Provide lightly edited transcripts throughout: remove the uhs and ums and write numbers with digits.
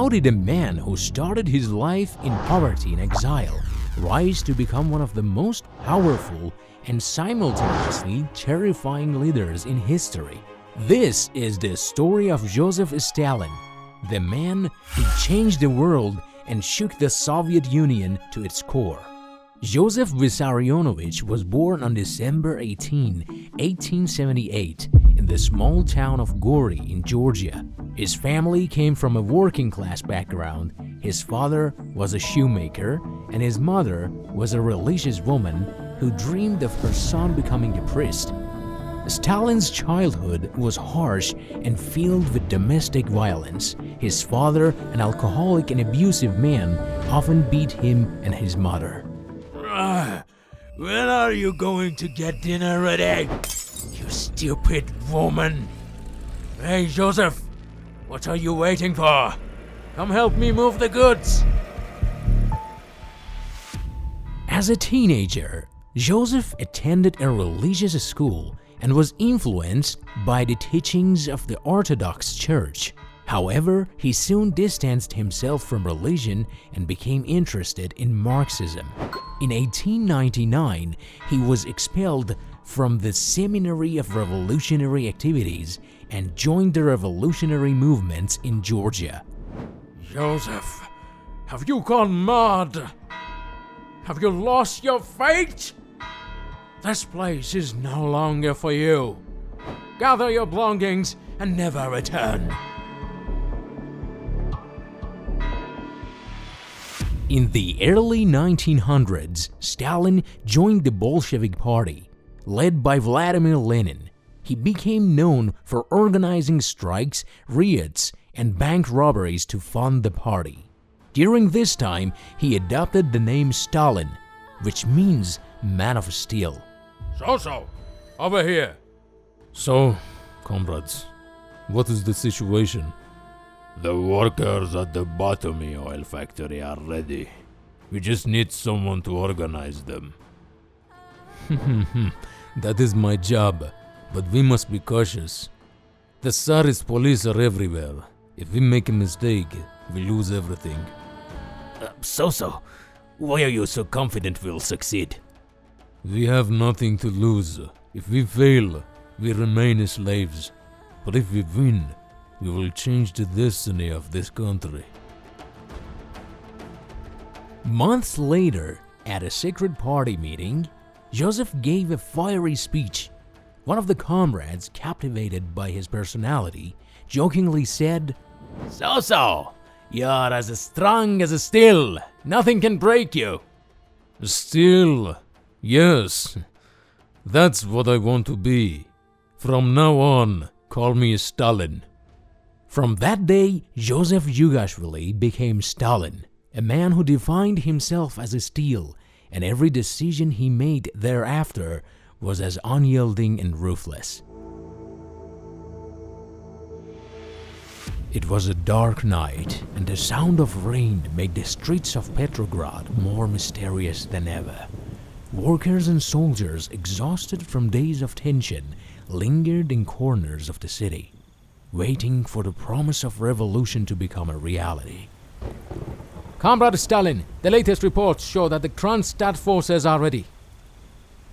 How did a man who started his life in poverty and exile rise to become one of the most powerful and simultaneously terrifying leaders in history? This is the story of Joseph Stalin, the man who changed the world and shook the Soviet Union to its core. Joseph Vissarionovich was born on December 18, 1878 in the small town of Gori in Georgia. His family came from a working-class background. His father was a shoemaker and his mother was a religious woman who dreamed of her son becoming a priest. Stalin's childhood was harsh and filled with domestic violence. His father, an alcoholic and abusive man, often beat him and his mother. When are you going to get dinner ready? You stupid woman! Hey, Joseph! What are you waiting for? Come help me move the goods! As a teenager, Joseph attended a religious school and was influenced by the teachings of the Orthodox Church. However, he soon distanced himself from religion and became interested in Marxism. In 1899, he was expelled from the Seminary of Revolutionary Activities and joined the revolutionary movements in Georgia. Joseph, have you gone mad? Have you lost your faith? This place is no longer for you. Gather your belongings and never return. In the early 1900s, Stalin joined the Bolshevik Party, led by Vladimir Lenin. He became known for organizing strikes, riots, and bank robberies to fund the party. During this time, he adopted the name Stalin, which means man of steel. So, over here. So, comrades, what is the situation? The workers at the Batumi oil factory are ready. We just need someone to organize them. That is my job, but we must be cautious. The Tsarist police are everywhere. If we make a mistake, we lose everything. So, why are you so confident we'll succeed? We have nothing to lose. If we fail, we remain slaves. But if we win, we will change the destiny of this country. Months later, at a secret party meeting, Joseph gave a fiery speech. One of the comrades, captivated by his personality, jokingly said, So, you're as strong as steel. Nothing can break you. Steel, yes. That's what I want to be. From now on, call me Stalin. From that day, Joseph Yugashvili became Stalin, a man who defined himself as a steel, and every decision he made thereafter was as unyielding and ruthless. It was a dark night, and the sound of rain made the streets of Petrograd more mysterious than ever. Workers and soldiers, exhausted from days of tension, lingered in corners of the city, waiting for the promise of revolution to become a reality. Comrade Stalin, the latest reports show that the Kronstadt forces are ready.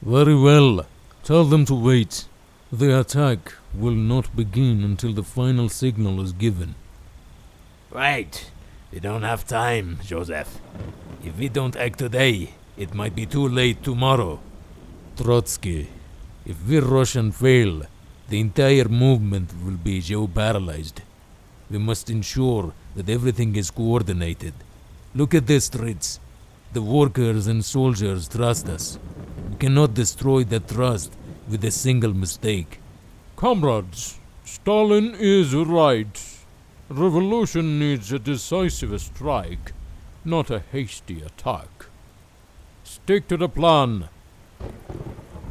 Very well. Tell them to wait. The attack will not begin until the final signal is given. Right. We don't have time, Joseph. If we don't act today, it might be too late tomorrow. Trotsky, if we rush and fail, the entire movement will be paralyzed. We must ensure that everything is coordinated. Look at the streets. The workers and soldiers trust us. We cannot destroy that trust with a single mistake. Comrades, Stalin is right. Revolution needs a decisive strike, not a hasty attack. Stick to the plan.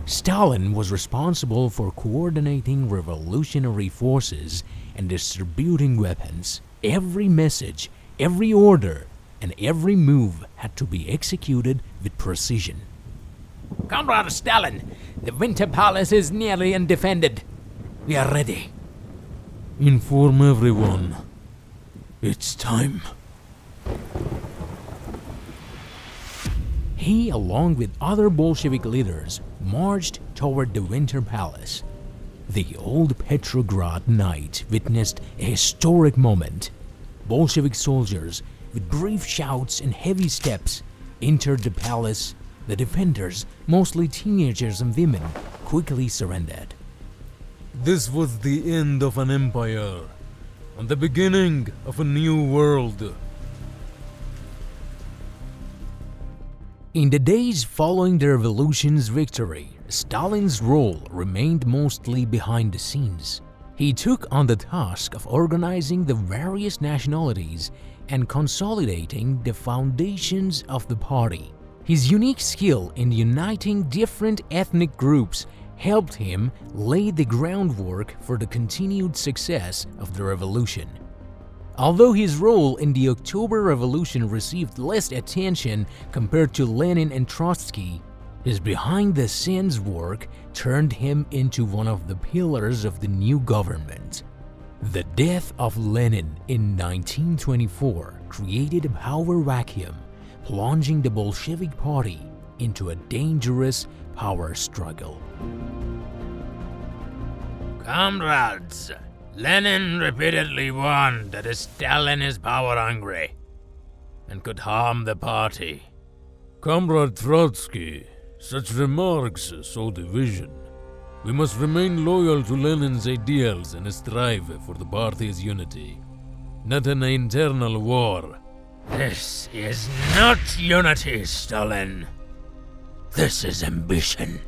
Stalin was responsible for coordinating revolutionary forces and distributing weapons. Every message, every order, and every move had to be executed with precision. Comrade Stalin, the Winter Palace is nearly undefended. We are ready. Inform everyone. It's time. He, along with other Bolshevik leaders, marched toward the Winter Palace. The old Petrograd night witnessed a historic moment. Bolshevik soldiers, with brief shouts and heavy steps, entered the palace. The defenders, mostly teenagers and women, quickly surrendered. This was the end of an empire, and the beginning of a new world. In the days following the revolution's victory, Stalin's role remained mostly behind the scenes. He took on the task of organizing the various nationalities and consolidating the foundations of the party. His unique skill in uniting different ethnic groups helped him lay the groundwork for the continued success of the revolution. Although his role in the October Revolution received less attention compared to Lenin and Trotsky, his behind-the-scenes work turned him into one of the pillars of the new government. The death of Lenin in 1924 created a power vacuum, plunging the Bolshevik Party into a dangerous power struggle. Comrades, Lenin repeatedly warned that Stalin is power-hungry and could harm the party. Comrade Trotsky, such remarks sow division. We must remain loyal to Lenin's ideals and strive for the party's unity, not an internal war. This is not unity, Stalin. This is ambition.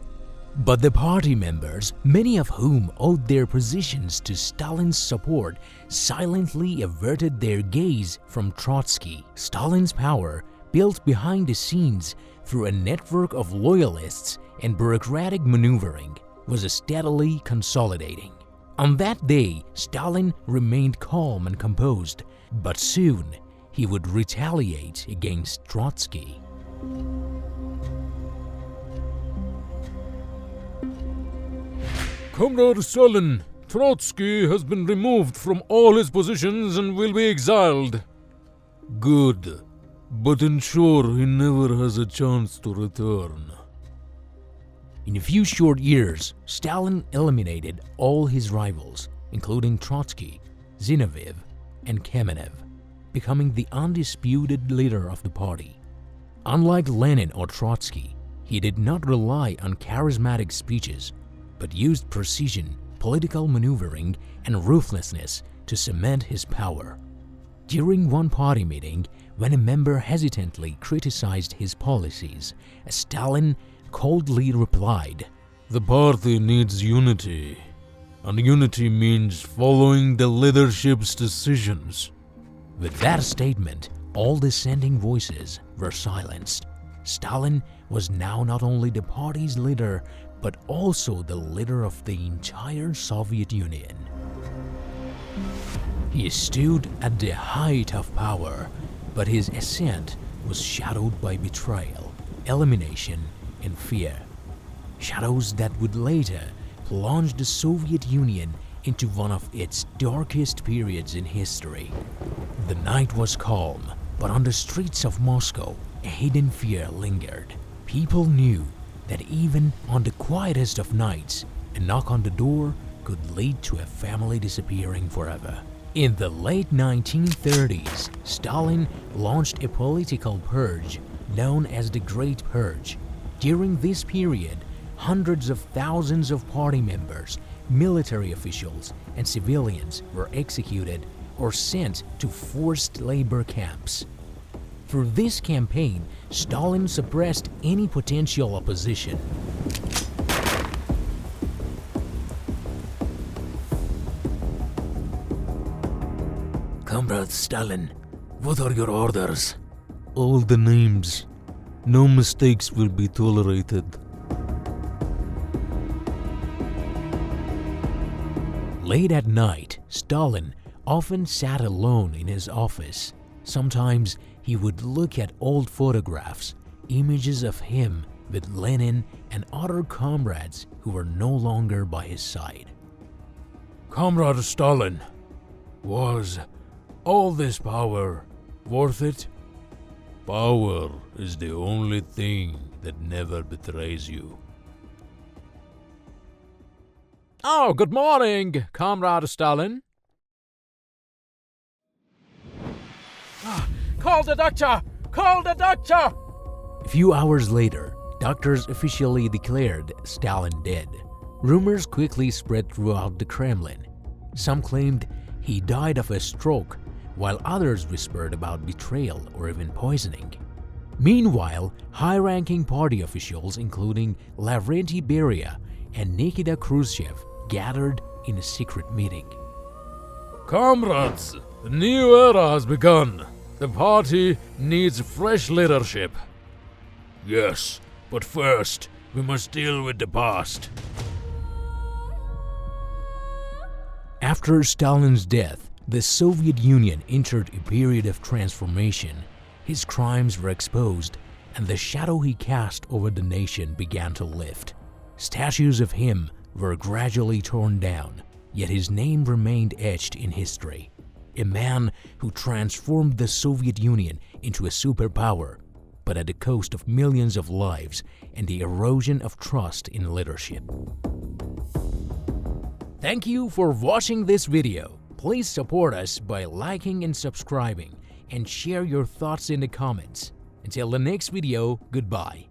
But the party members, many of whom owed their positions to Stalin's support, silently averted their gaze from Trotsky. Stalin's power, built behind the scenes through a network of loyalists and bureaucratic maneuvering, was steadily consolidating. On that day, Stalin remained calm and composed, but soon he would retaliate against Trotsky. Comrade Stalin, Trotsky has been removed from all his positions and will be exiled. Good, but ensure he never has a chance to return. In a few short years, Stalin eliminated all his rivals, including Trotsky, Zinoviev, and Kamenev, becoming the undisputed leader of the party. Unlike Lenin or Trotsky, he did not rely on charismatic speeches, but used precision, political maneuvering, and ruthlessness to cement his power. During one party meeting, when a member hesitantly criticized his policies, Stalin coldly replied, "The party needs unity, and unity means following the leadership's decisions." With that statement, all dissenting voices were silenced. Stalin was now not only the party's leader, but also the leader of the entire Soviet Union. He stood at the height of power, but his ascent was shadowed by betrayal, elimination, and fear. Shadows that would later plunge the Soviet Union into one of its darkest periods in history. The night was calm, but on the streets of Moscow, a hidden fear lingered. People knew that even on the quietest of nights, a knock on the door could lead to a family disappearing forever. In the late 1930s, Stalin launched a political purge known as the Great Purge. During this period, hundreds of thousands of party members, military officials, and civilians were executed or sent to forced labor camps. Through this campaign, Stalin suppressed any potential opposition. Comrade Stalin, what are your orders? All the names. No mistakes will be tolerated. Late at night, Stalin often sat alone in his office. Sometimes he would look at old photographs, images of him with Lenin and other comrades who were no longer by his side. Comrade Stalin was All this power, worth it? Power is the only thing that never betrays you. Oh, good morning, Comrade Stalin. Call the doctor! Call the doctor! A few hours later, doctors officially declared Stalin dead. Rumors quickly spread throughout the Kremlin. Some claimed he died of a stroke, while others whispered about betrayal or even poisoning. Meanwhile, high-ranking party officials including Lavrenti Beria and Nikita Khrushchev gathered in a secret meeting. Comrades, a new era has begun. The party needs fresh leadership. Yes, but first, we must deal with the past. After Stalin's death, the Soviet Union entered a period of transformation. His crimes were exposed, and the shadow he cast over the nation began to lift. Statues of him were gradually torn down, yet his name remained etched in history. A man who transformed the Soviet Union into a superpower, but at the cost of millions of lives and the erosion of trust in leadership. Thank you for watching this video. Please support us by liking and subscribing, and share your thoughts in the comments. Until the next video, goodbye.